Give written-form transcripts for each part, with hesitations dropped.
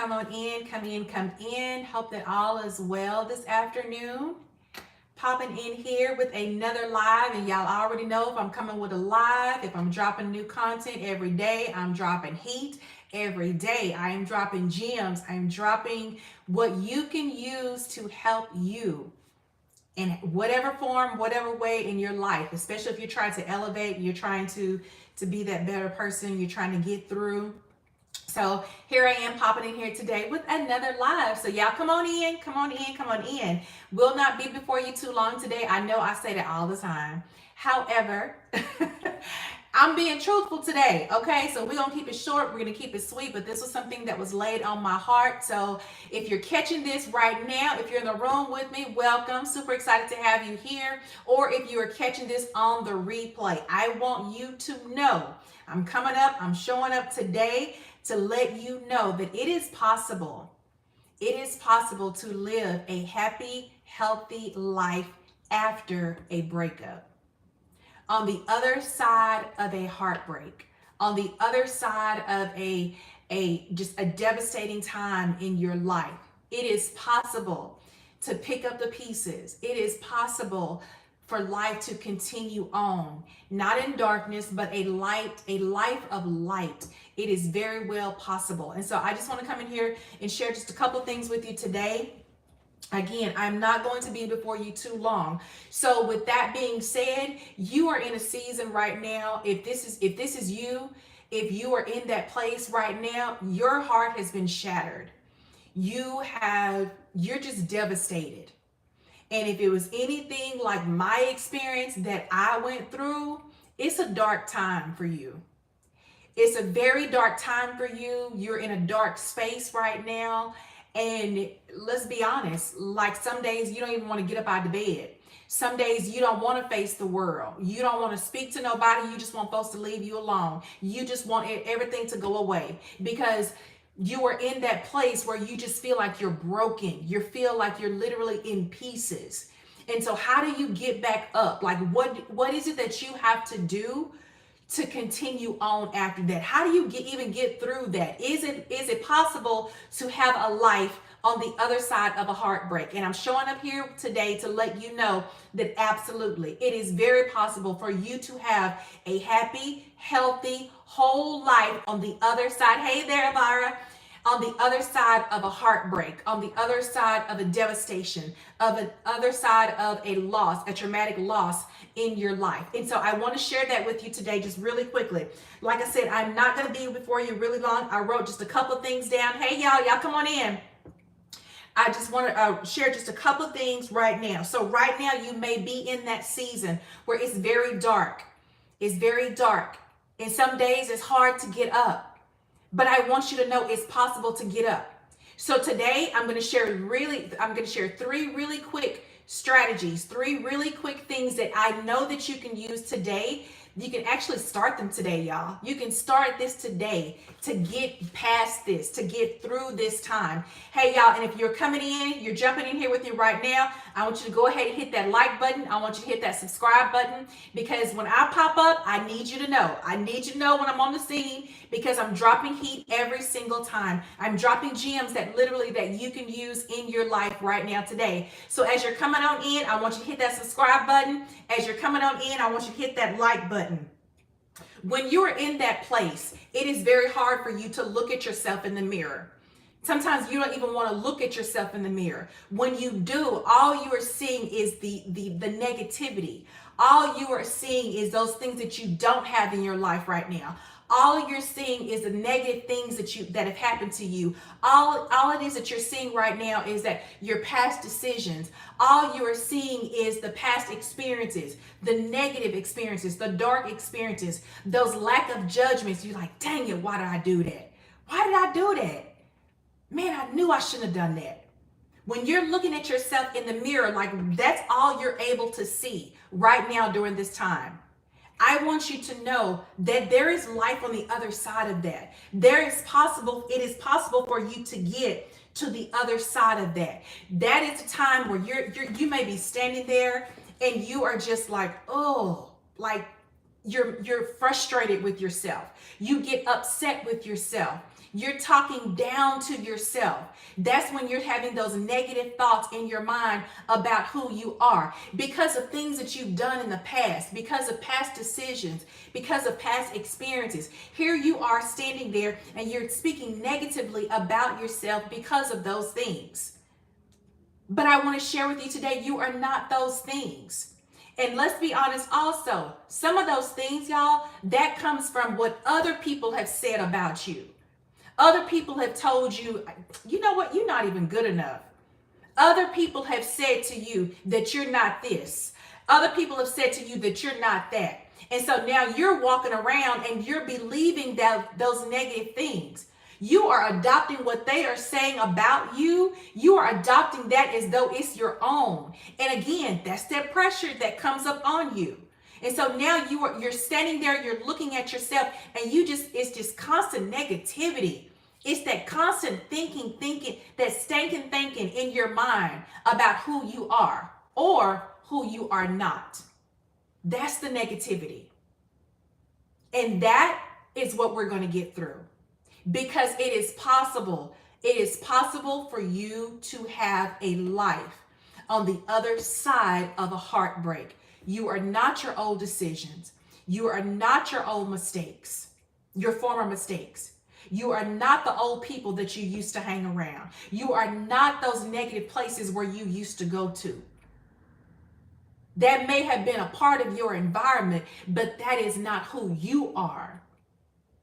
Come on in, come in, come in. Hope that all is well this afternoon. Popping in here with another live, and y'all already know if I'm coming with a live, if I'm dropping new content every day, I'm dropping heat every day. I am dropping gems. I'm dropping what you can use to help you in whatever form, whatever way in your life, especially if you're trying to elevate, you're trying to be that better person, you're trying to get through. So here I am popping in here today with another live. So y'all come on in, come on in, come on in. Will not be before you too long today. I know I say that all the time. However, I'm being truthful today, okay? So we're going to keep it short. We're going to keep it sweet, but this was something that was laid on my heart. So if you're catching this right now, if you're in the room with me, welcome. Super excited to have you here. Or if you are catching this on the replay, I want you to know I'm coming up, I'm showing up today to let you know that it is possible. It is possible to live a happy, healthy life after a breakup. On the other side of a heartbreak, on the other side of a devastating time in your life, it is possible to pick up the pieces. It is possible for life to continue on, not in darkness, but a life of light. It is very well possible. And so I just want to come in here and share just a couple things with you today. Again, I'm not going to be before you too long. So with that being said, you are in a season right now. If this is you, if you are in that place right now, your heart has been shattered. You're just devastated. And if it was anything like my experience that I went through, it's a dark time for you. It's a very dark time for you. You're in a dark space right now. And let's be honest, like some days you don't even want to get up out of bed. Some days you don't want to face the world. You don't want to speak to nobody. You just want folks to leave you alone. You just want everything to go away because you are in that place where you just feel like you're broken. You feel like you're literally in pieces. And so how do you get back up? Like what is it that you have to do to continue on after that? How do you even get through that? Is it possible to have a life on the other side of a heartbreak? And I'm showing up here today to let you know that absolutely, it is very possible for you to have a happy, healthy, whole life on the other side. Hey there, Elvira. On the other side of a heartbreak, on the other side of a devastation, of the other side of a loss, a traumatic loss in your life. And so I want to share that with you today just really quickly. Like I said, I'm not going to be before you really long. I wrote just a couple of things down. Hey, y'all come on in. I just want to share just a couple of things right now. So right now you may be in that season where it's very dark. It's very dark. And some days it's hard to get up. But I want you to know it's possible to get up. So today I'm going to share three really quick strategies, three really quick things that I know that you can use today. You can actually start them today, y'all. You can start this today to get past this, to get through this time. Hey, y'all, and if you're coming in, you're jumping in here with me right now, I want you to go ahead and hit that like button. I want you to hit that subscribe button because when I pop up, I need you to know. I need you to know when I'm on the scene because I'm dropping heat every single time. I'm dropping gems that you can use in your life right now today. So as you're coming on in, I want you to hit that subscribe button. As you're coming on in, I want you to hit that like button. When you're in that place, it is very hard for you to look at yourself in the mirror. Sometimes you don't even want to look at yourself in the mirror. When you do, all you are seeing is the negativity. All you are seeing is those things that you don't have in your life right now. All you're seeing is the negative things that have happened to you. All it is that you're seeing right now is that your past decisions. All you are seeing is the past experiences, the negative experiences, the dark experiences, those lack of judgments. You're like, dang it, why did I do that? Why did I do that? Man, I knew I shouldn't have done that. When you're looking at yourself in the mirror, like that's all you're able to see right now during this time. I want you to know that there is life on the other side of that. It is possible for you to get to the other side of that. That is a time where you may be standing there and you are just like, oh, like you're frustrated with yourself. You get upset with yourself. You're talking down to yourself. That's when you're having those negative thoughts in your mind about who you are because of things that you've done in the past, because of past decisions, because of past experiences. Here you are standing there and you're speaking negatively about yourself because of those things. But I want to share with you today, you are not those things. And let's be honest also, some of those things, y'all, that comes from what other people have said about you. Other people have told you, you know what, you're not even good enough. Other people have said to you that you're not this. Other people have said to you that you're not that. And so now you're walking around and you're believing those negative things. You are adopting what they are saying about you. You are adopting that as though it's your own. And again, that's that pressure that comes up on you. And so now you're standing there, you're looking at yourself, and it's just constant negativity. It's that constant thinking, that stinking thinking in your mind about who you are or who you are not. That's the negativity. And that is what we're going to get through. Because it is possible for you to have a life on the other side of a heartbreak. You are not your old decisions. You are not your old mistakes, your former mistakes. You are not the old people that you used to hang around. You are not those negative places where you used to go to. That may have been a part of your environment, but that is not who you are.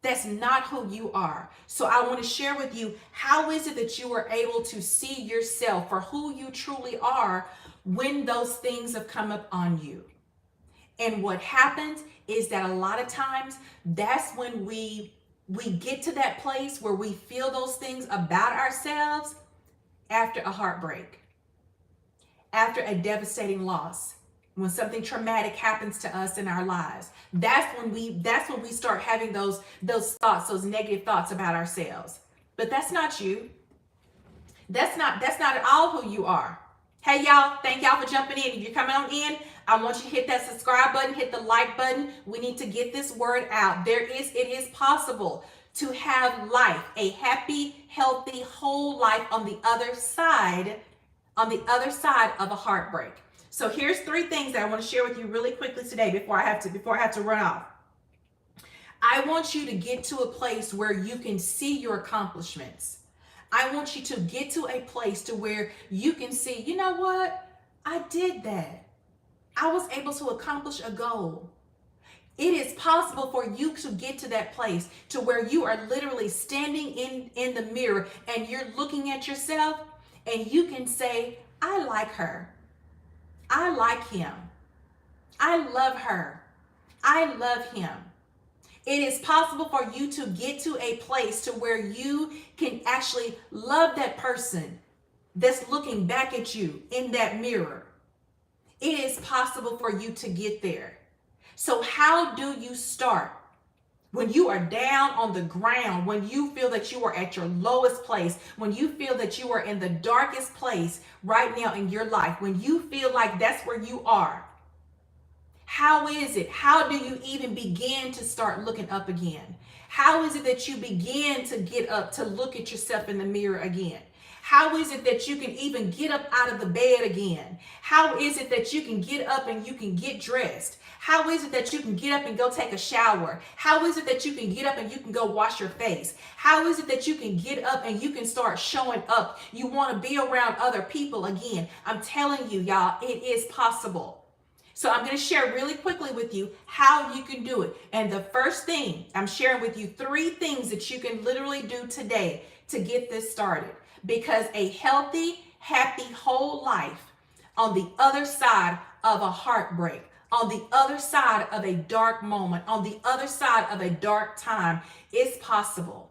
That's not who you are. So I want to share with you, how is it that you are able to see yourself for who you truly are when those things have come up on you? And what happens is that a lot of times that's when we get to that place where we feel those things about ourselves after a heartbreak, after a devastating loss. When something traumatic happens to us in our lives, that's when we start having those thoughts, those negative thoughts about ourselves. But that's not you. That's not at all who you are. Hey y'all, thank y'all for jumping in. If you're coming on in, I want you to hit that subscribe button, hit the like button. We need to get this word out. It is possible to have life, a happy, healthy, whole life on the other side of a heartbreak. So here's 3 things that I want to share with you really quickly today before I have to run off. I want you to get to a place where you can see your accomplishments. I want you to get to a place to where you can see, you know what? I did that. I was able to accomplish a goal. It is possible for you to get to that place to where you are literally standing in the mirror and you're looking at yourself and you can say, I like her. I like him. I love her. I love him. It is possible for you to get to a place to where you can actually love that person that's looking back at you in that mirror. It is possible for you to get there. So how do you start? When you are down on the ground, when you feel that you are at your lowest place, when you feel that you are in the darkest place right now in your life, when you feel like that's where you are, how is it? How do you even begin to start looking up again? How is it that you begin to get up to look at yourself in the mirror again? How is it that you can even get up out of the bed again? How is it that you can get up and you can get dressed? How is it that you can get up and go take a shower? How is it that you can get up and you can go wash your face? How is it that you can get up and you can start showing up? You want to be around other people again. I'm telling you, y'all, it is possible. So I'm going to share really quickly with you how you can do it. And the first thing, I'm sharing with you 3 things that you can literally do today to get this started. Because a healthy, happy, whole life on the other side of a heartbreak, on the other side of a dark moment, on the other side of a dark time, it's possible.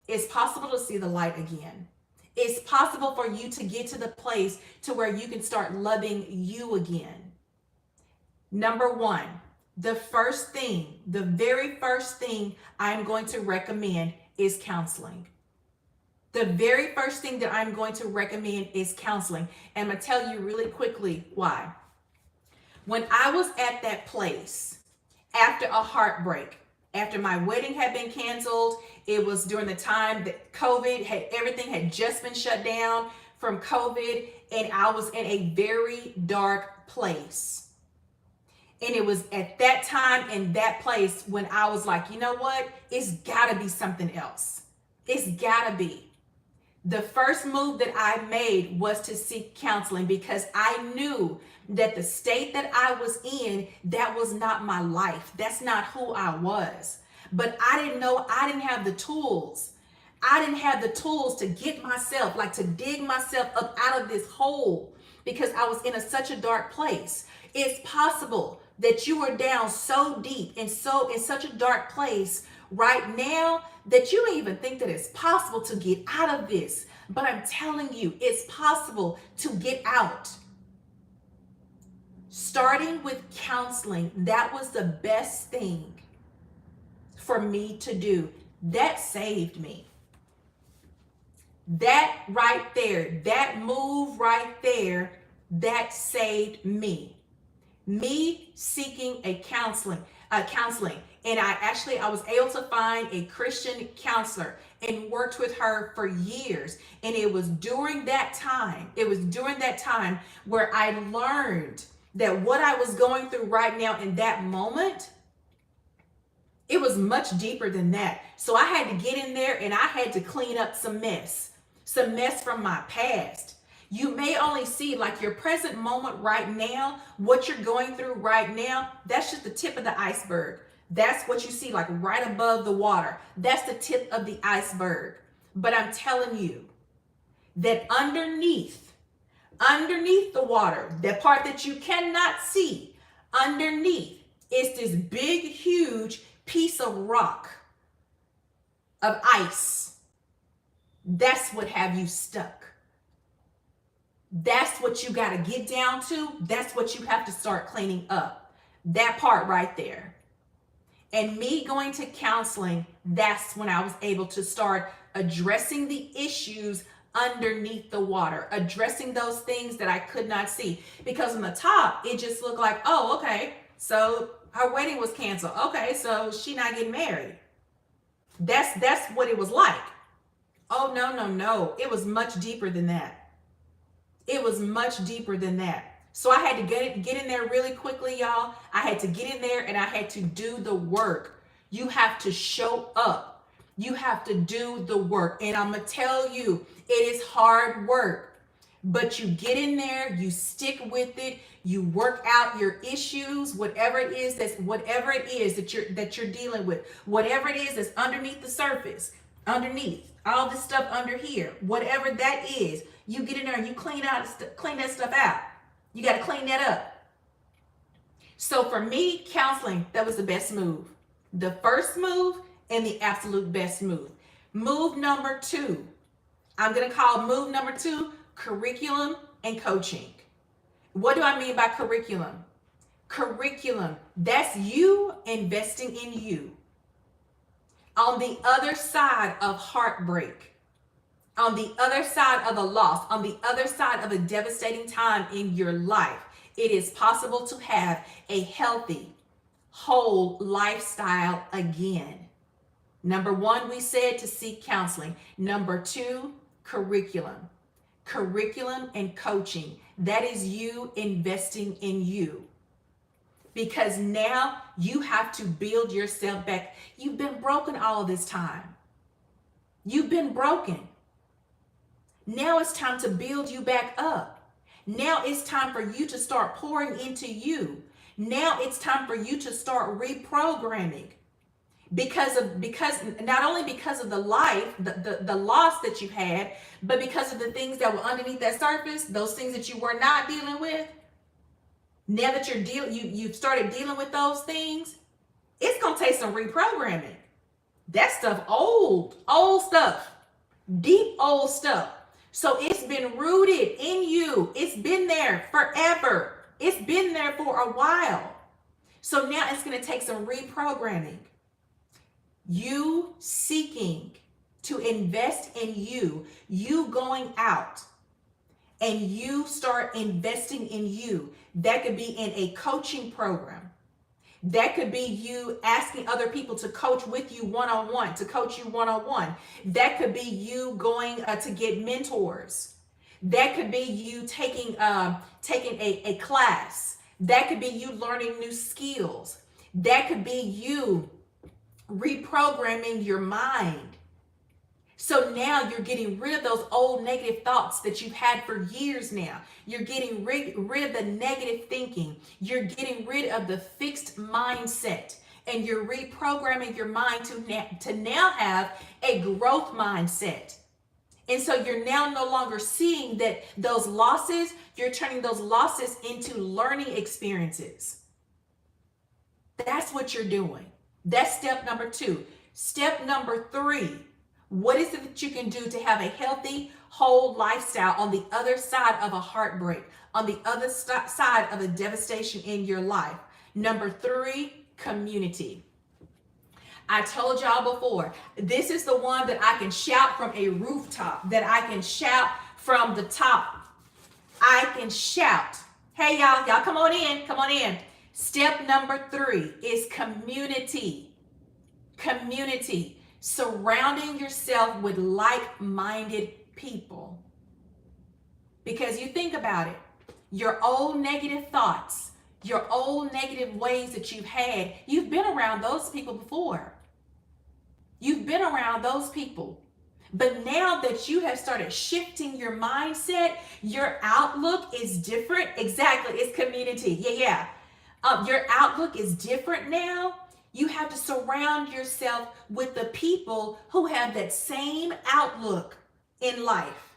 It's possible to see the light again. It's possible for you to get to the place to where you can start loving you again. Number 1, the very first thing I'm going to recommend is counseling. The very first thing that I'm going to recommend is counseling. And I'm going to tell you really quickly why. When I was at that place after a heartbreak, after my wedding had been canceled. It was during the time that everything had just been shut down from COVID, and I was in a very dark place. And it was at that time in that place when I was like, you know what? It's gotta be something else. It's gotta be. The first move that I made was to seek counseling, because I knew that the state that I was in, that was not my life. That's not who I was. But I didn't know, I didn't have the tools. I didn't have the tools to get myself, like to dig myself up out of this hole, because I was in such a dark place. It's possible that you are down so deep and so in such a dark place right now that you don't even think that it's possible to get out of this. But I'm telling you, it's possible to get out. Starting with counseling, that was the best thing for me to do. That saved me. That right there, that move right there, that saved me. Me seeking a counseling. And I was able to find a Christian counselor and worked with her for years. And it was during that time where I learned that what I was going through right now in that moment, it was much deeper than that. So I had to get in there and I had to clean up some mess from my past. You may only see like your present moment right now, what you're going through right now. That's just the tip of the iceberg. That's what you see like right above the water. That's the tip of the iceberg. But I'm telling you that underneath the water, that part that you cannot see, underneath is this big, huge piece of rock, of ice. That's what have you stuck. That's what you got to get down to. That's what you have to start cleaning up. That part right there. And me going to counseling, that's when I was able to start addressing the issues underneath the water, addressing those things that I could not see. Because on the top, it just looked like, oh, okay, so her wedding was canceled. Okay, so she not getting married. That's what it was like. Oh, no. It was much deeper than that. It was much deeper than that. So I had to get in there really quickly, y'all. I had to get in there and I had to do the work. You have to show up. You have to do the work. And I'm going to tell you, it is hard work. But you get in there, you stick with it, you work out your issues, whatever it is that you're dealing with, whatever it is that's underneath the surface, underneath all this stuff under here, whatever that is, you get in there and you clean that stuff out. You got to clean that up. So for me, counseling, that was the best move. The first move and the absolute best move. Move number 2, I'm going to call move number 2 curriculum and coaching. What do I mean by curriculum? Curriculum, that's you investing in you. On the other side of heartbreak, on the other side of a loss, on the other side of a devastating time in your life, it is possible to have a healthy, whole lifestyle again. Number 1, we said to seek counseling. Number 2, curriculum. Curriculum and coaching. That is you investing in you. Because now you have to build yourself back. You've been broken all this time. You've been broken. Now it's time to build you back up. Now it's time for you to start pouring into you. Now it's time for you to start reprogramming. Because not only because of the loss that you had, but because of the things that were underneath that surface, those things that you were not dealing with. Now that you've started dealing with those things, it's gonna take some reprogramming. That stuff old stuff, deep old stuff. So it's been rooted in you. It's been there forever. It's been there for a while. So now it's gonna take some reprogramming. You seeking to invest in you going out and you start investing in you. That could be in a coaching program. That could be you asking other people to coach with you one-on-one, to coach you one-on-one. That could be you going to get mentors. That could be you taking a class. That could be you learning new skills. That could be you reprogramming your mind. So now you're getting rid of those old negative thoughts that you've had for years now. You're getting rid of the negative thinking. You're getting rid of the fixed mindset. And you're reprogramming your mind to now have a growth mindset. And so you're now no longer seeing that those losses, you're turning those losses into learning experiences. That's what you're doing. That's step number 2. Step number 3. What is it that you can do to have a healthy, whole lifestyle on the other side of a heartbreak, on the other side of a devastation in your life? Number 3, community. I told y'all before, this is the one that I can shout from a rooftop, that I can shout from the top. I can shout. Hey, y'all come on in, come on in. Step number 3 is community. Community. Surrounding yourself with like-minded people. Because you think about it, your old negative thoughts, your old negative ways that you've been around those people before. You've been around those people. But now that you have started shifting your mindset, your outlook is different. Exactly, it's community. Yeah. Your outlook is different now. You have to surround yourself with the people who have that same outlook in life.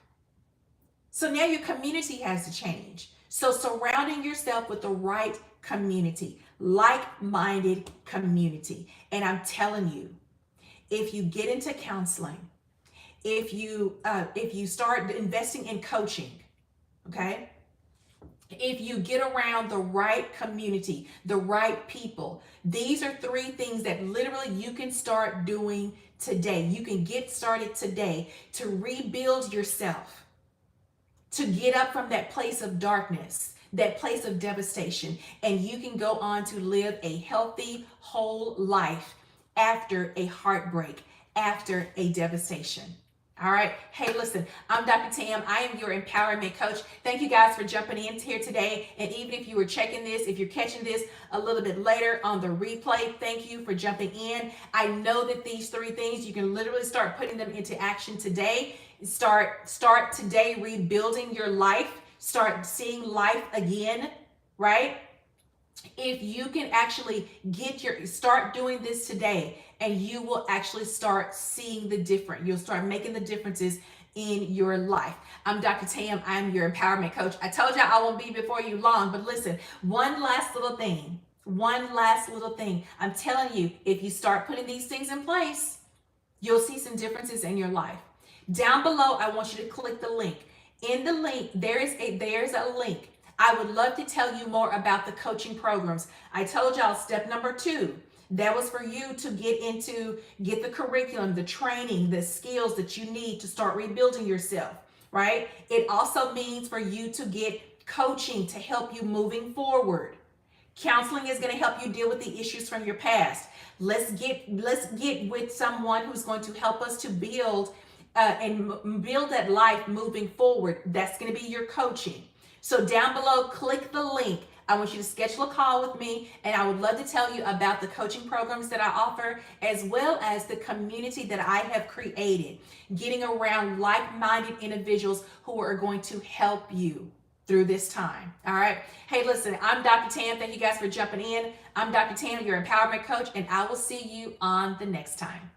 So now your community has to change. So surrounding yourself with the right community, like-minded community. And I'm telling you, if you get into counseling, if you start investing in coaching, okay? If you get around the right community, the right people, these are 3 things that literally you can start doing today. You can get started today to rebuild yourself, to get up from that place of darkness, that place of devastation, and you can go on to live a healthy, whole life after a heartbreak, after a devastation. All right. Hey, listen, I'm Dr. Tam. I am your empowerment coach. Thank you guys for jumping in here today. And even if you were checking this, if you're catching this a little bit later on the replay, thank you for jumping in. I know that these 3 things, you can literally start putting them into action today. Start today rebuilding your life. Start seeing life again, right? If you can actually start doing this today, and you will actually start seeing the difference. You'll start making the differences in your life. I'm Dr. Tam. I'm your empowerment coach. I told you I won't be before you long, but listen, one last little thing. I'm telling you, if you start putting these things in place, you'll see some differences in your life. Down below, I want you to click the link. In the link, there's a link. I would love to tell you more about the coaching programs. I told y'all step number 2. That was for you to get the curriculum, the training, the skills that you need to start rebuilding yourself, right? It also means for you to get coaching to help you moving forward. Counseling is going to help you deal with the issues from your past. Let's get with someone who's going to help us to build that life moving forward. That's going to be your coaching. So down below, click the link. I want you to schedule a call with me, and I would love to tell you about the coaching programs that I offer, as well as the community that I have created, getting around like-minded individuals who are going to help you through this time. All right. Hey, listen, I'm Dr. Tam. Thank you guys for jumping in. I'm Dr. Tam, your empowerment coach, and I will see you on the next time.